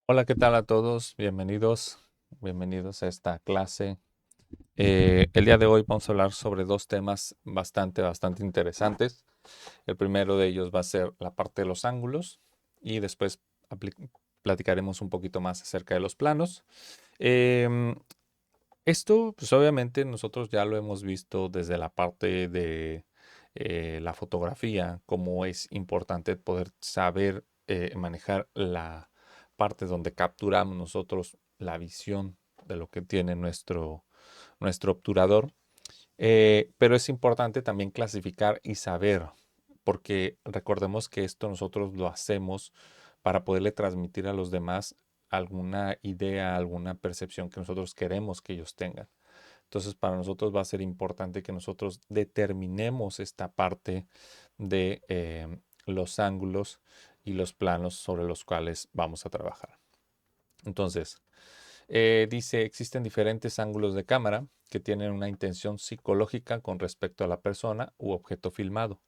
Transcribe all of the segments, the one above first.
Hola, ¿qué tal a todos? Bienvenidos a esta clase. El día de hoy vamos a hablar sobre dos temas bastante interesantes. El primero de ellos va a ser la parte de los ángulos y después platicaremos un poquito más acerca de los planos. Em, Esto, pues obviamente nosotros ya lo hemos visto desde la parte de la fotografía, cómo es importante poder saber manejar la parte donde capturamos nosotros la visión de lo que tiene nuestro obturador. Pero es importante también clasificar y saber, porque recordemos que esto nosotros lo hacemos para poderle transmitir a los demás alguna idea, alguna percepción que nosotros queremos que ellos tengan. Entonces, para nosotros va a ser importante que nosotros determinemos esta parte de los ángulos y los planos sobre los cuales vamos a trabajar. Entonces, dice, existen diferentes ángulos de cámara que tienen una intención psicológica con respecto a la persona u objeto filmado.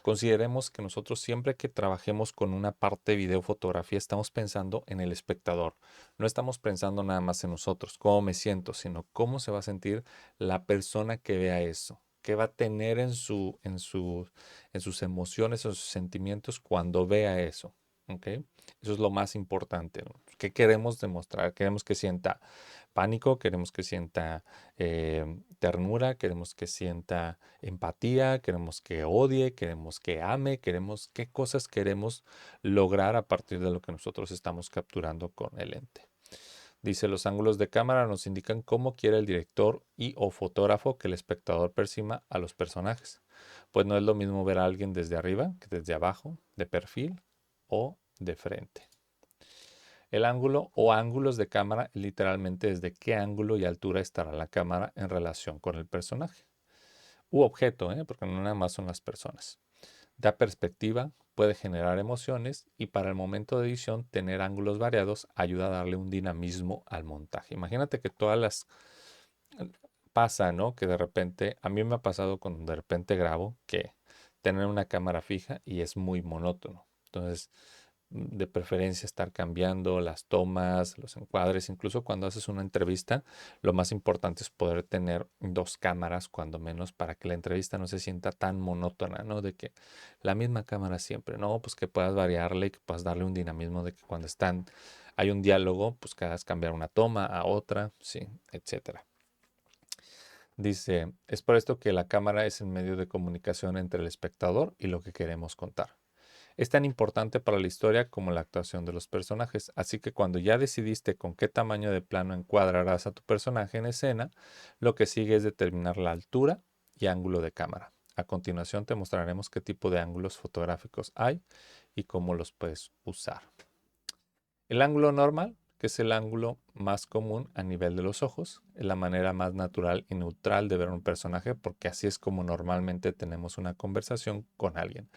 Consideremos que nosotros siempre que trabajemos con una parte de video-fotografía estamos pensando en el espectador. No estamos pensando nada más en nosotros, cómo me siento, sino cómo se va a sentir la persona que vea eso. ¿Qué va a tener en sus emociones, en sus sentimientos cuando vea eso? ¿Ok? Eso es lo más importante, ¿no? ¿Qué queremos demostrar? Queremos que sienta pánico, queremos que sienta ternura, queremos que sienta empatía, queremos que odie, queremos que ame, queremos qué cosas queremos lograr a partir de lo que nosotros estamos capturando con el lente. Dice, los ángulos de cámara nos indican cómo quiere el director y o fotógrafo que el espectador perciba a los personajes. Pues no es lo mismo ver a alguien desde arriba que desde abajo, de perfil o de frente. El ángulo o ángulos de cámara literalmente es de qué ángulo y altura estará la cámara en relación con el personaje u objeto, porque no nada más son las personas. Da perspectiva, puede generar emociones y para el momento de edición tener ángulos variados ayuda a darle un dinamismo al montaje. Imagínate que todas las pasa, ¿no? Que de repente, a mí me ha pasado cuando de repente grabo que tener una cámara fija y es muy monótono. Entonces, de preferencia estar cambiando las tomas, los encuadres, incluso cuando haces una entrevista, lo más importante es poder tener dos cámaras, cuando menos, para que la entrevista no se sienta tan monótona, ¿no? De que la misma cámara siempre, ¿no? Pues que puedas variarle y que puedas darle un dinamismo de que cuando hay un diálogo, pues que hagas cambiar una toma a otra, sí, etcétera. Dice, es por esto que la cámara es el medio de comunicación entre el espectador y lo que queremos contar. Es tan importante para la historia como la actuación de los personajes, así que cuando ya decidiste con qué tamaño de plano encuadrarás a tu personaje en escena, lo que sigue es determinar la altura y ángulo de cámara. A continuación te mostraremos qué tipo de ángulos fotográficos hay y cómo los puedes usar. El ángulo normal, que es el ángulo más común a nivel de los ojos, es la manera más natural y neutral de ver un personaje porque así es como normalmente tenemos una conversación con alguien.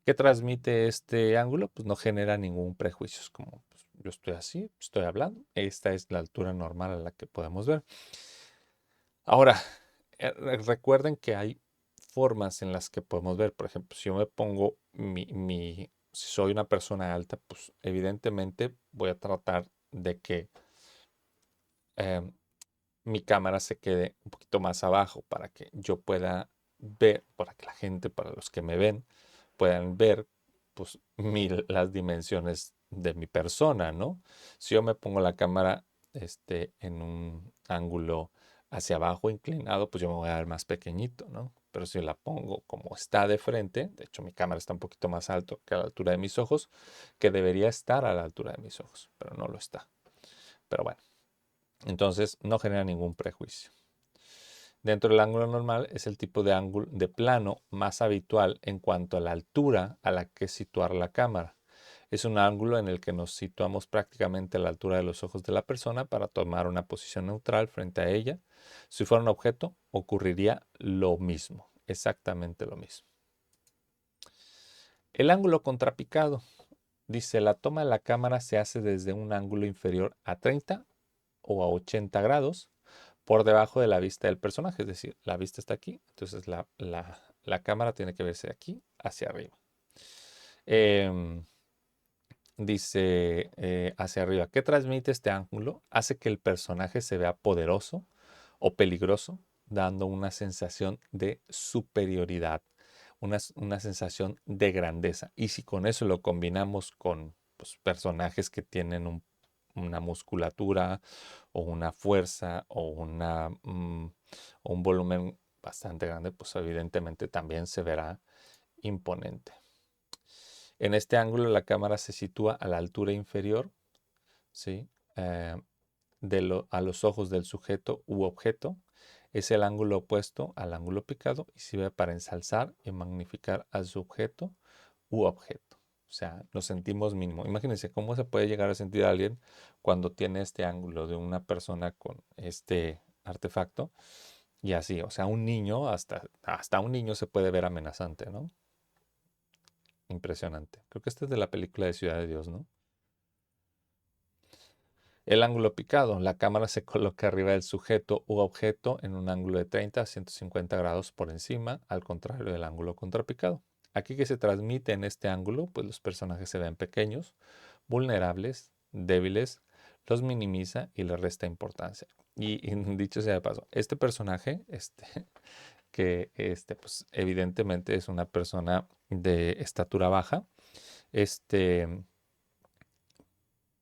¿Qué transmite este ángulo? Pues no genera ningún prejuicio. Es como, pues, yo estoy así, estoy hablando. Esta es la altura normal a la que podemos ver. Ahora, recuerden que hay formas en las que podemos ver. Por ejemplo, si yo me pongo si soy una persona alta, pues evidentemente voy a tratar de que em, mi cámara se quede un poquito más abajo para que yo pueda ver, para que la gente, para los que me ven, puedan ver pues las dimensiones de mi persona, ¿no? Si yo me pongo la cámara en un ángulo hacia abajo inclinado, pues yo me voy a ver más pequeñito, ¿no? Pero si la pongo como está de frente, de hecho mi cámara está un poquito más alto que a la altura de mis ojos, que debería estar a la altura de mis ojos, pero no lo está. Pero bueno, entonces no genera ningún prejuicio. Dentro del ángulo normal es el tipo de ángulo de plano más habitual en cuanto a la altura a la que situar la cámara. Es un ángulo en el que nos situamos prácticamente a la altura de los ojos de la persona para tomar una posición neutral frente a ella. Si fuera un objeto, ocurriría lo mismo, exactamente lo mismo. El ángulo contrapicado. Dice, la toma de la cámara se hace desde un ángulo inferior a 30 o a 80 grados por debajo de la vista del personaje. Es decir, la vista está aquí, entonces la cámara tiene que verse aquí hacia arriba. Em, dice hacia arriba, ¿qué transmite este ángulo? Hace que el personaje se vea poderoso o peligroso, dando una sensación de superioridad, una sensación de grandeza. Y si con eso lo combinamos con pues, personajes que tienen una musculatura o una fuerza o un volumen bastante grande, pues evidentemente también se verá imponente. En este ángulo la cámara se sitúa a la altura inferior, ¿sí? Eh, a los ojos del sujeto u objeto. Es el ángulo opuesto al ángulo picado y sirve para ensalzar y magnificar al sujeto u objeto. O sea, nos sentimos mínimo. Imagínense cómo se puede llegar a sentir a alguien cuando tiene este ángulo de una persona con este artefacto. Y así, o sea, un niño, hasta un niño se puede ver amenazante, ¿no? Impresionante. Creo que este es de la película de Ciudad de Dios, ¿no? El ángulo picado. La cámara se coloca arriba del sujeto u objeto en un ángulo de 30 a 150 grados por encima, al contrario del ángulo contrapicado. Aquí que se transmite en este ángulo, pues los personajes se ven pequeños, vulnerables, débiles, los minimiza y les resta importancia. Y dicho sea de paso, este personaje, pues evidentemente es una persona de estatura baja, este,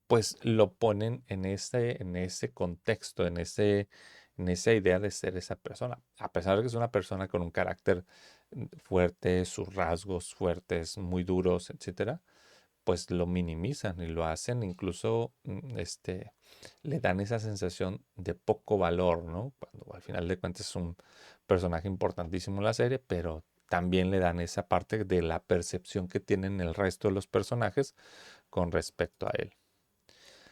pues lo ponen en ese contexto, en esa idea de ser esa persona. A pesar de que es una persona con un carácter fuerte, sus rasgos fuertes, muy duros, etcétera, pues lo minimizan y lo hacen, incluso le dan esa sensación de poco valor, ¿no? Cuando al final de cuentas es un personaje importantísimo en la serie, pero también le dan esa parte de la percepción que tienen el resto de los personajes con respecto a él.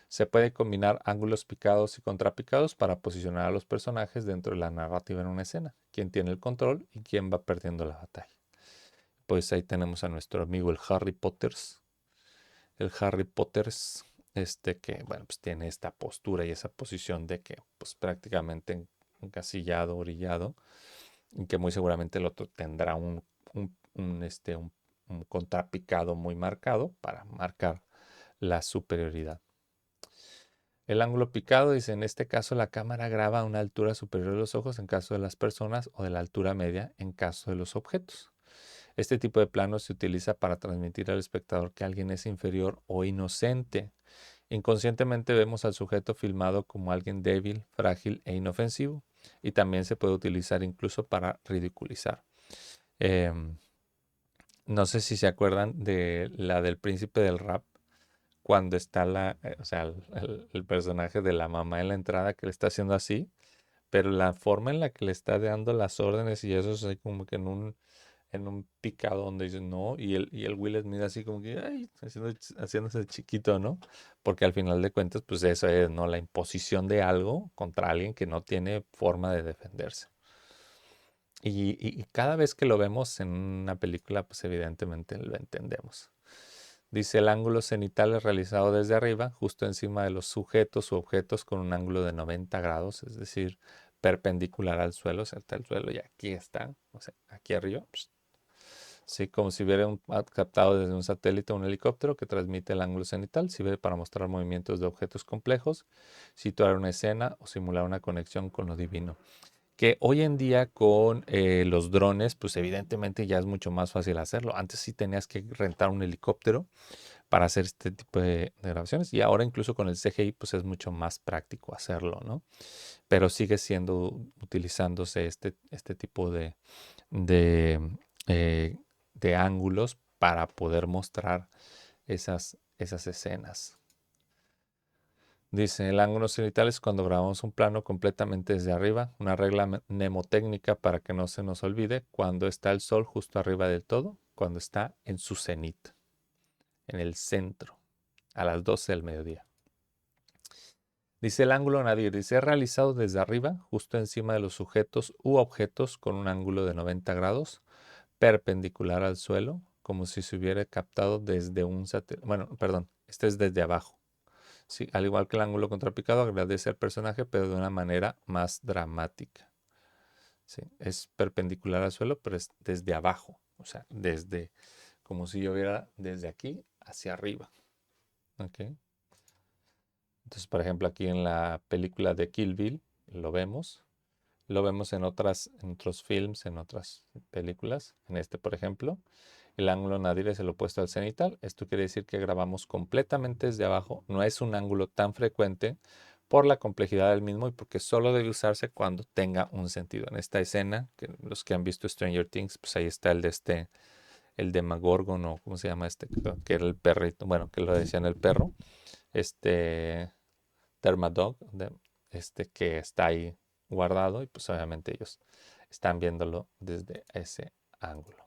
Se puede combinar ángulos picados y contrapicados para posicionar a los personajes dentro de la narrativa en una escena, quién tiene el control y quién va perdiendo la batalla. Pues ahí tenemos a nuestro amigo el Harry Potters. El Harry Potters, que bueno, pues tiene esta postura y esa posición de que pues prácticamente encasillado, orillado, y que muy seguramente el otro tendrá un contrapicado muy marcado para marcar la superioridad. El ángulo picado dice, en este caso la cámara graba a una altura superior de los ojos en caso de las personas o de la altura media en caso de los objetos. Este tipo de plano se utiliza para transmitir al espectador que alguien es inferior o inocente. Inconscientemente vemos al sujeto filmado como alguien débil, frágil e inofensivo, y también se puede utilizar incluso para ridiculizar. Em, no sé si se acuerdan de la del príncipe del rap, cuando está o sea, el personaje de la mamá en la entrada que le está haciendo así, pero la forma en la que le está dando las órdenes y eso es así como que en un picado donde dice no, y el Will Smith así como que, ay, haciéndose chiquito, ¿no? Porque al final de cuentas, pues eso es, ¿no? La imposición de algo contra alguien que no tiene forma de defenderse. Y cada vez que lo vemos en una película, pues evidentemente lo entendemos. Dice el ángulo cenital es realizado desde arriba, justo encima de los sujetos u objetos con un ángulo de 90 grados, es decir, perpendicular al suelo, o sea, está el suelo y aquí está, o sea, aquí arriba. Sí, como si hubiera captado desde un satélite o un helicóptero que transmite el ángulo cenital, sirve para mostrar movimientos de objetos complejos, situar una escena o simular una conexión con lo divino. Que hoy en día con los drones, pues evidentemente ya es mucho más fácil hacerlo. Antes sí tenías que rentar un helicóptero para hacer este tipo de grabaciones y ahora incluso con el CGI pues es mucho más práctico hacerlo, ¿no? Pero sigue siendo utilizándose este tipo de, eh, de ángulos para poder mostrar esas escenas. Dice, el ángulo cenital es cuando grabamos un plano completamente desde arriba, una regla mnemotécnica para que no se nos olvide cuando está el sol justo arriba del todo, cuando está en su cenit, en el centro, a las 12 del mediodía. Dice el ángulo nadir, dice, es realizado desde arriba, justo encima de los sujetos u objetos con un ángulo de 90 grados, perpendicular al suelo, como si se hubiera captado desde un satélite. Bueno, perdón, este es desde abajo. Sí, al igual que el ángulo contrapicado, agradece al personaje, pero de una manera más dramática. Sí, es perpendicular al suelo, pero es desde abajo. O sea, como si yo viera desde aquí hacia arriba. ¿ok? Entonces, por ejemplo, aquí en la película de Kill Bill lo vemos. Lo vemos en otros films, en otras películas. En este, por ejemplo, el ángulo nadir es el opuesto al cenital. Esto quiere decir que grabamos completamente desde abajo. No es un ángulo tan frecuente por la complejidad del mismo y porque solo debe usarse cuando tenga un sentido. En esta escena, que los que han visto Stranger Things, pues ahí está el Demogorgon, o ¿cómo se llama este? Que era el perrito, bueno, que lo decían el perro, este Dermadog, que está ahí guardado y pues obviamente ellos están viéndolo desde ese ángulo.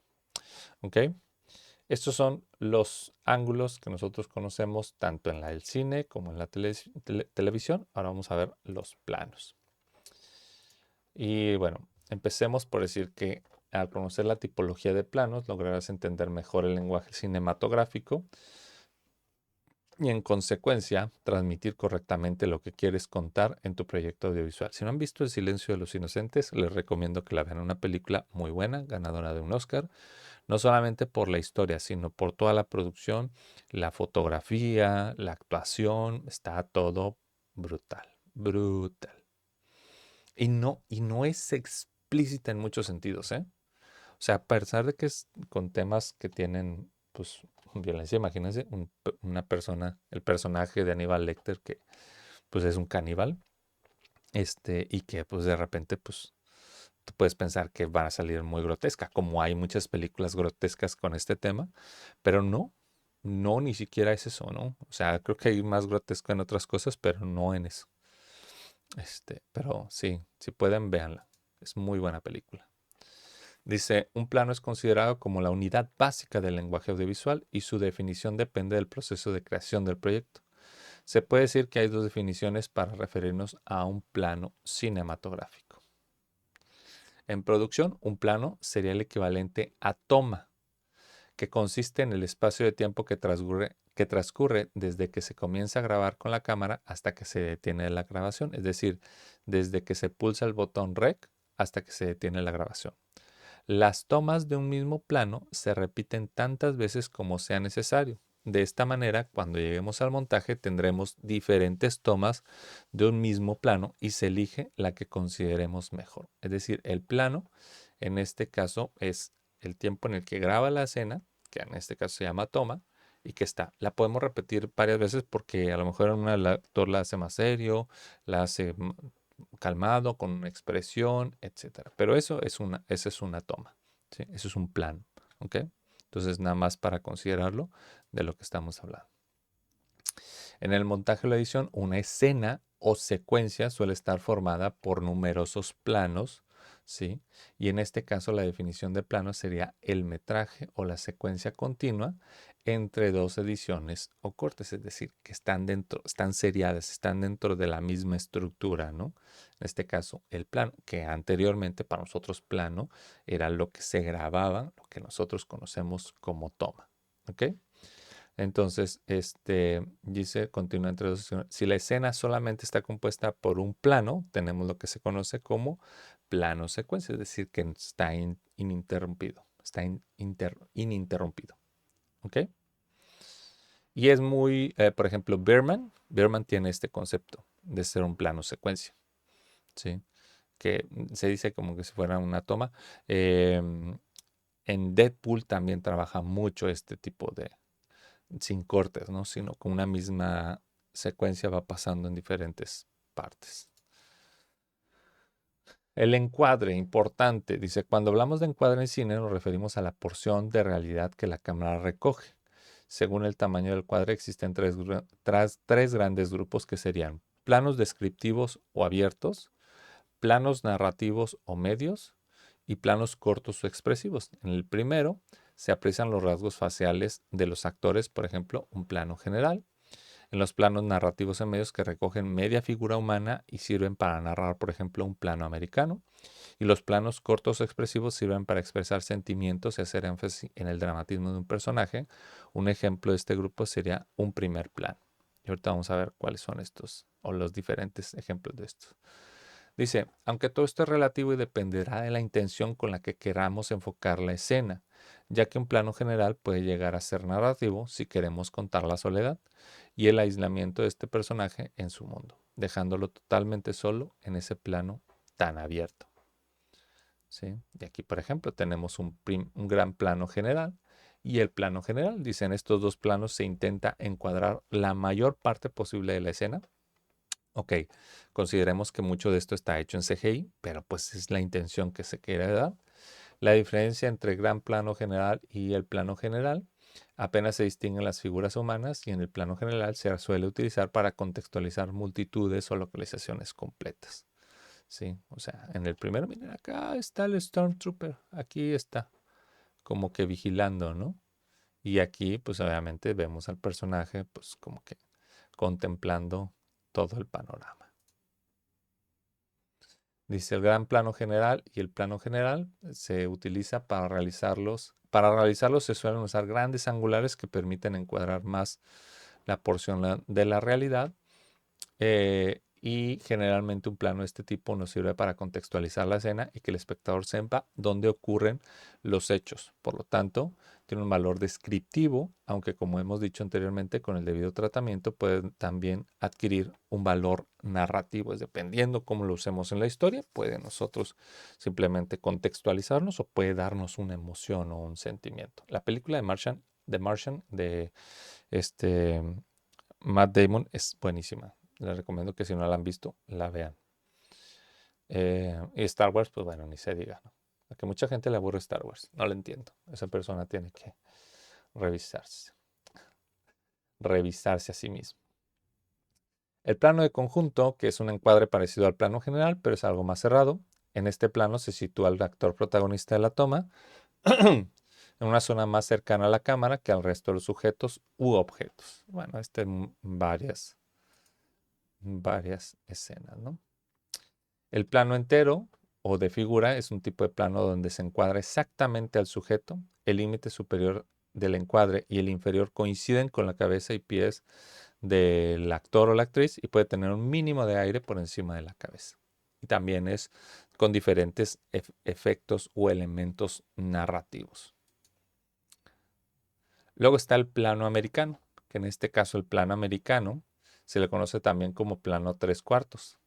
¿Ok? Estos son los ángulos que nosotros conocemos tanto en el cine como en la televisión. Ahora vamos a ver los planos. Y bueno, empecemos por decir que al conocer la tipología de planos lograrás entender mejor el lenguaje cinematográfico y en consecuencia transmitir correctamente lo que quieres contar en tu proyecto audiovisual. Si no han visto El silencio de los inocentes, les recomiendo que la vean. Una película muy buena, ganadora de un Oscar, no solamente por la historia, sino por toda la producción, la fotografía, la actuación, está todo brutal, brutal. Y no es explícita en muchos sentidos, ¿eh? O sea, a pesar de que es con temas que tienen, pues, violencia, imagínense una persona, el personaje de Aníbal Lecter, que pues es un caníbal, y que pues de repente, pues, tú puedes pensar que van a salir muy grotesca, como hay muchas películas grotescas con este tema, pero no, no, ni siquiera es eso, ¿no? O sea, creo que hay más grotesco en otras cosas, pero no en eso. Pero sí, si pueden, véanla. Es muy buena película. Dice, un plano es considerado como la unidad básica del lenguaje audiovisual y su definición depende del proceso de creación del proyecto. Se puede decir que hay dos definiciones para referirnos a un plano cinematográfico. En producción, un plano sería el equivalente a toma, que consiste en el espacio de tiempo que transcurre desde que se comienza a grabar con la cámara hasta que se detiene la grabación, es decir, desde que se pulsa el botón REC hasta que se detiene la grabación. Las tomas de un mismo plano se repiten tantas veces como sea necesario. De esta manera, cuando lleguemos al montaje, tendremos diferentes tomas de un mismo plano y se elige la que consideremos mejor. Es decir, el plano, en este caso, es el tiempo en el que graba la escena, que en este caso se llama toma, y que está. La podemos repetir varias veces porque a lo mejor el actor la hace más serio, la hace calmado, con una expresión, etcétera. Pero esa es una toma, ¿sí? Eso es un plano, ¿ok? Entonces, nada más para considerarlo de lo que estamos hablando. En el montaje o la edición, una escena o secuencia suele estar formada por numerosos planos, ¿sí? Y en este caso la definición de plano sería el metraje o la secuencia continua entre dos ediciones o cortes, es decir, que están seriadas, están dentro de la misma estructura, ¿no? En este caso, el plano, que anteriormente para nosotros plano era lo que se grababa, lo que nosotros conocemos como toma, ¿ok? Entonces, dice, continúa entre dos sesiones. Si la escena solamente está compuesta por un plano, tenemos lo que se conoce como plano secuencia, es decir, que está ininterrumpido, está ininterrumpido. ¿Ok? Y es muy, por ejemplo, Berman tiene este concepto de ser un plano secuencia, ¿sí? Que se dice como que si fuera una toma. En Deadpool también trabaja mucho este tipo de, sin cortes, ¿no? Sino con una misma secuencia va pasando en diferentes partes. El encuadre, importante, dice, cuando hablamos de encuadre en cine nos referimos a la porción de realidad que la cámara recoge. Según el tamaño del cuadro existen tres grandes grupos que serían planos descriptivos o abiertos, planos narrativos o medios y planos cortos o expresivos. En el primero se aprecian los rasgos faciales de los actores, por ejemplo, un plano general. En los planos narrativos en medios que recogen media figura humana y sirven para narrar, por ejemplo, un plano americano. Y los planos cortos o expresivos sirven para expresar sentimientos y hacer énfasis en el dramatismo de un personaje. Un ejemplo de este grupo sería un primer plano. Y ahorita vamos a ver cuáles son estos o los diferentes ejemplos de estos. Dice, aunque todo esto es relativo y dependerá de la intención con la que queramos enfocar la escena, ya que un plano general puede llegar a ser narrativo si queremos contar la soledad y el aislamiento de este personaje en su mundo, dejándolo totalmente solo en ese plano tan abierto. ¿Sí? Y aquí, por ejemplo, tenemos un gran plano general y el plano general. Dicen, estos dos planos se intenta encuadrar la mayor parte posible de la escena. Ok, consideremos que mucho de esto está hecho en CGI, pero pues es la intención que se quiere dar. La diferencia entre el gran plano general y el plano general apenas se distinguen las figuras humanas y en el plano general se suele utilizar para contextualizar multitudes o localizaciones completas. Sí, o sea, en el primero, miren, acá está el Stormtrooper, aquí está, como que vigilando, ¿no? Y aquí, pues obviamente vemos al personaje, pues como que contemplando todo el panorama. Dice el gran plano general y el plano general se utiliza para realizarlos. Para realizarlos se suelen usar grandes angulares que permiten encuadrar más la porción de la realidad. Y generalmente un plano de este tipo nos sirve para contextualizar la escena y que el espectador sepa dónde ocurren los hechos. Por lo tanto, tiene un valor descriptivo, aunque como hemos dicho anteriormente, con el debido tratamiento puede también adquirir un valor narrativo. Es dependiendo cómo lo usemos en la historia, puede nosotros simplemente contextualizarnos o puede darnos una emoción o un sentimiento. La película de Martian de este Matt Damon es buenísima. Les recomiendo que si no la han visto, la vean. Y Star Wars, pues bueno, ni se diga, ¿no? A que mucha gente le aburre Star Wars. No lo entiendo. Esa persona tiene que revisarse. Revisarse a sí mismo. El plano de conjunto, que es un encuadre parecido al plano general, pero es algo más cerrado. En este plano se sitúa el actor protagonista de la toma en una zona más cercana a la cámara que al resto de los sujetos u objetos. Bueno, varias escenas, ¿no? El plano entero o de figura es un tipo de plano donde se encuadra exactamente al sujeto. El límite superior del encuadre y el inferior coinciden con la cabeza y pies del actor o la actriz y puede tener un mínimo de aire por encima de la cabeza. Y también es con diferentes efectos o elementos narrativos. Luego está el plano americano, que en este caso el plano americano se le conoce también como plano 3/4.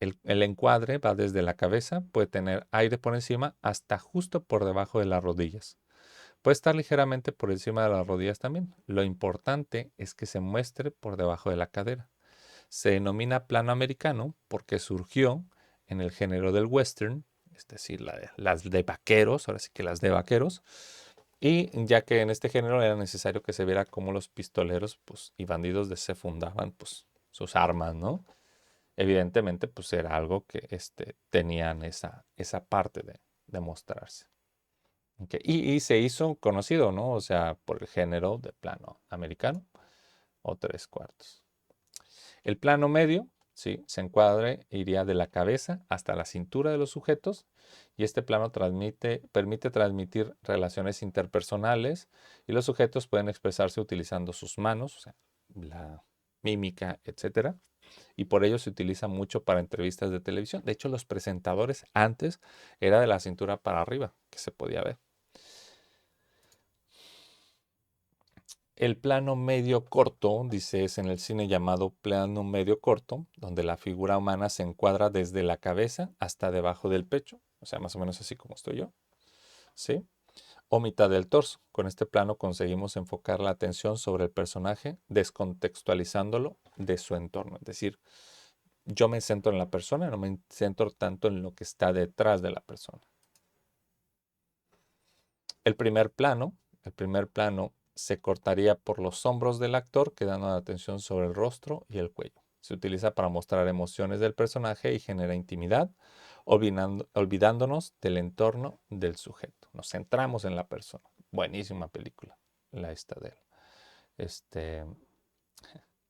El encuadre va desde la cabeza, puede tener aire por encima hasta justo por debajo de las rodillas. Puede estar ligeramente por encima de las rodillas también. Lo importante es que se muestre por debajo de la cadera. Se denomina plano americano porque surgió en el género del western, es decir, las de vaqueros, ahora sí que las de vaqueros, y ya que en este género era necesario que se viera cómo los pistoleros pues, y bandidos desenfundaban pues, sus armas, ¿no? Evidentemente, pues era algo que tenían esa parte de mostrarse. Ok, y se hizo conocido, ¿no? O sea, por el género de plano americano o 3/4. El plano medio, sí, se encuadre, iría de la cabeza hasta la cintura de los sujetos y este plano permite transmitir relaciones interpersonales y los sujetos pueden expresarse utilizando sus manos, o sea, la mímica, etcétera. Y por ello se utiliza mucho para entrevistas de televisión. De hecho, los presentadores antes era de la cintura para arriba, que se podía ver. El plano medio corto, dice, es en el cine llamado plano medio corto, donde la figura humana se encuadra desde la cabeza hasta debajo del pecho, o sea, más o menos así como estoy yo, ¿sí? O mitad del torso. Con este plano conseguimos enfocar la atención sobre el personaje, descontextualizándolo de su entorno. Es decir, yo me centro en la persona, no me centro tanto en lo que está detrás de la persona. El primer plano, el primer plano se cortaría por los hombros del actor, quedando la atención sobre el rostro y el cuello. Se utiliza para mostrar emociones del personaje y genera intimidad, olvidándonos del entorno del sujeto. Nos centramos en la persona. Buenísima película, la esta de él. Este,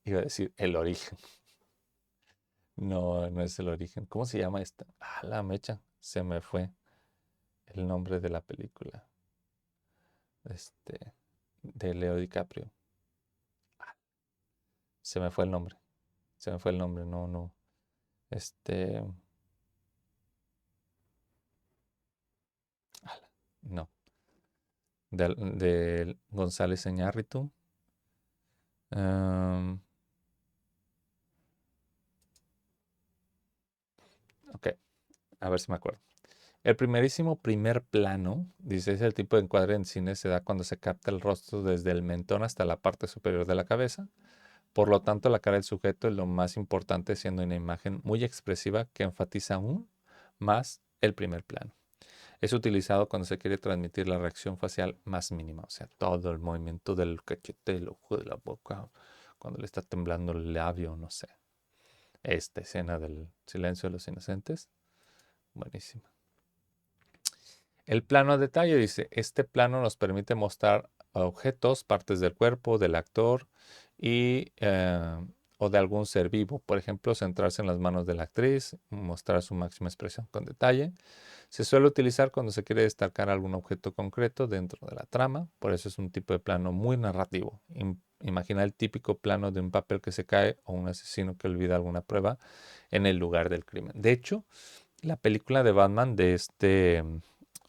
iba a decir El Origen. No, no es El Origen. ¿Cómo se llama esta? Ah, la mecha. Se me fue el nombre de la película. Este, de Leo DiCaprio. Se me fue el nombre. Se me fue el nombre. No, no. Este. No. de González Iñárritu. Ok, a ver si me acuerdo. El primerísimo primer plano, dice, es el tipo de encuadre en cine se da cuando se capta el rostro desde el mentón hasta la parte superior de la cabeza. Por lo tanto, la cara del sujeto es lo más importante, siendo una imagen muy expresiva que enfatiza aún más el primer plano. Es utilizado cuando se quiere transmitir la reacción facial más mínima, o sea, todo el movimiento del cachete, el ojo de la boca, cuando le está temblando el labio, no sé. Esta escena del silencio de los inocentes, buenísima. El plano a detalle dice, este plano nos permite mostrar objetos, partes del cuerpo, del actor y, o de algún ser vivo. Por ejemplo, centrarse en las manos de la actriz, mostrar su máxima expresión con detalle. Se suele utilizar cuando se quiere destacar algún objeto concreto dentro de la trama, por eso es un tipo de plano muy narrativo. Imagina el típico plano de un papel que se cae o un asesino que olvida alguna prueba en el lugar del crimen. De hecho, la película de Batman de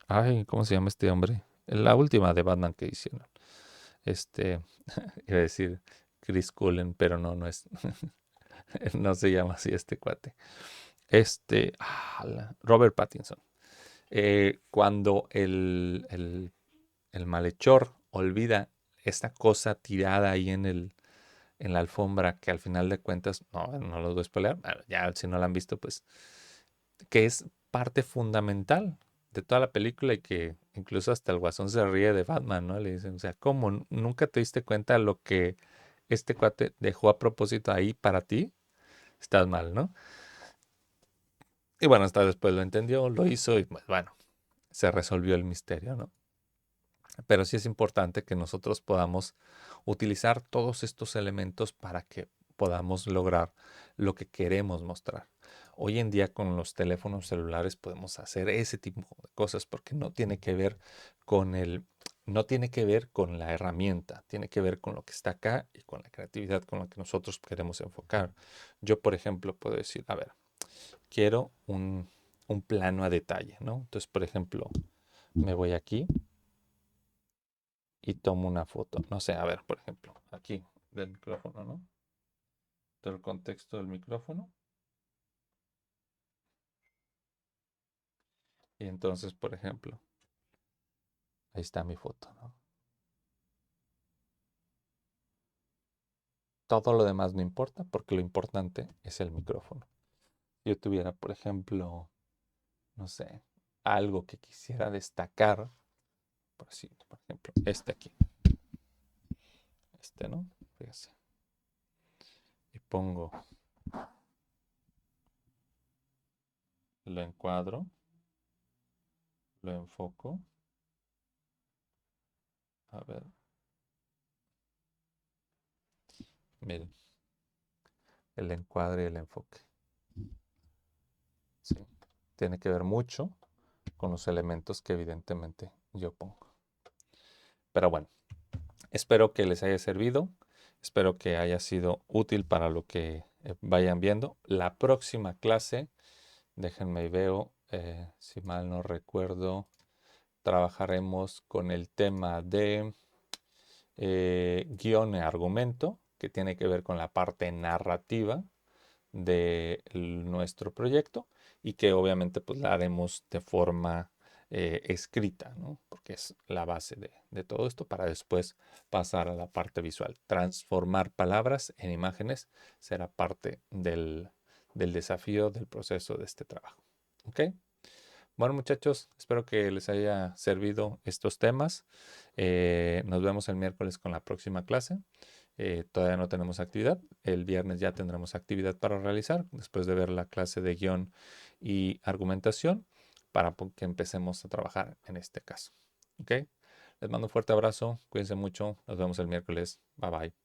ay, ¿cómo se llama este hombre? La última de Batman que hicieron. Este, iba a decir Chris Cullen, pero no, no es, no se llama así este cuate. Robert Pattinson. Cuando el malhechor olvida esta cosa tirada ahí en la alfombra, que al final de cuentas, no los voy a spoilear, ya si no la han visto, pues, que es parte fundamental de toda la película y que incluso hasta el guasón se ríe de Batman, ¿no? Le dicen, o sea, ¿cómo? ¿Nunca te diste cuenta de lo que este cuate dejó a propósito ahí para ti? Estás mal, ¿no? Y bueno, hasta después lo entendió, lo hizo y pues, bueno, se resolvió el misterio, ¿no? Pero sí es importante que nosotros podamos utilizar todos estos elementos para que podamos lograr lo que queremos mostrar. Hoy en día con los teléfonos celulares podemos hacer ese tipo de cosas porque no tiene que ver con no tiene que ver con la herramienta, tiene que ver con lo que está acá y con la creatividad con la que nosotros queremos enfocar. Yo, por ejemplo, puedo decir, a ver, quiero un plano a detalle, ¿no? Entonces, por ejemplo, me voy aquí y tomo una foto. No sé, a ver, por ejemplo, aquí del micrófono, ¿no? Del contexto del micrófono. Y entonces, por ejemplo, ahí está mi foto, ¿no? Todo lo demás no importa porque lo importante es el micrófono. Si yo tuviera, por ejemplo, no sé, algo que quisiera destacar, por así, por ejemplo, este aquí, ¿no? Fíjese. Y pongo, lo encuadro, lo enfoco. A ver, miren, el encuadre y el enfoque. Sí, tiene que ver mucho con los elementos que evidentemente yo pongo. Pero bueno, espero que les haya servido, espero que haya sido útil para lo que vayan viendo. La próxima clase, déjenme y veo, si mal no recuerdo, trabajaremos con el tema de guión y argumento, que tiene que ver con la parte narrativa de nuestro proyecto y que obviamente pues la haremos de forma escrita, ¿no? Porque es la base de todo esto para después pasar a la parte visual. Transformar palabras en imágenes será parte del desafío del proceso de este trabajo. ¿Ok? Bueno, muchachos, espero que les haya servido estos temas. Nos vemos el miércoles con la próxima clase. Todavía no tenemos actividad. El viernes ya tendremos actividad para realizar después de ver la clase de guión y argumentación para que empecemos a trabajar en este caso. ¿Ok? Les mando un fuerte abrazo. Cuídense mucho. Nos vemos el miércoles. Bye bye.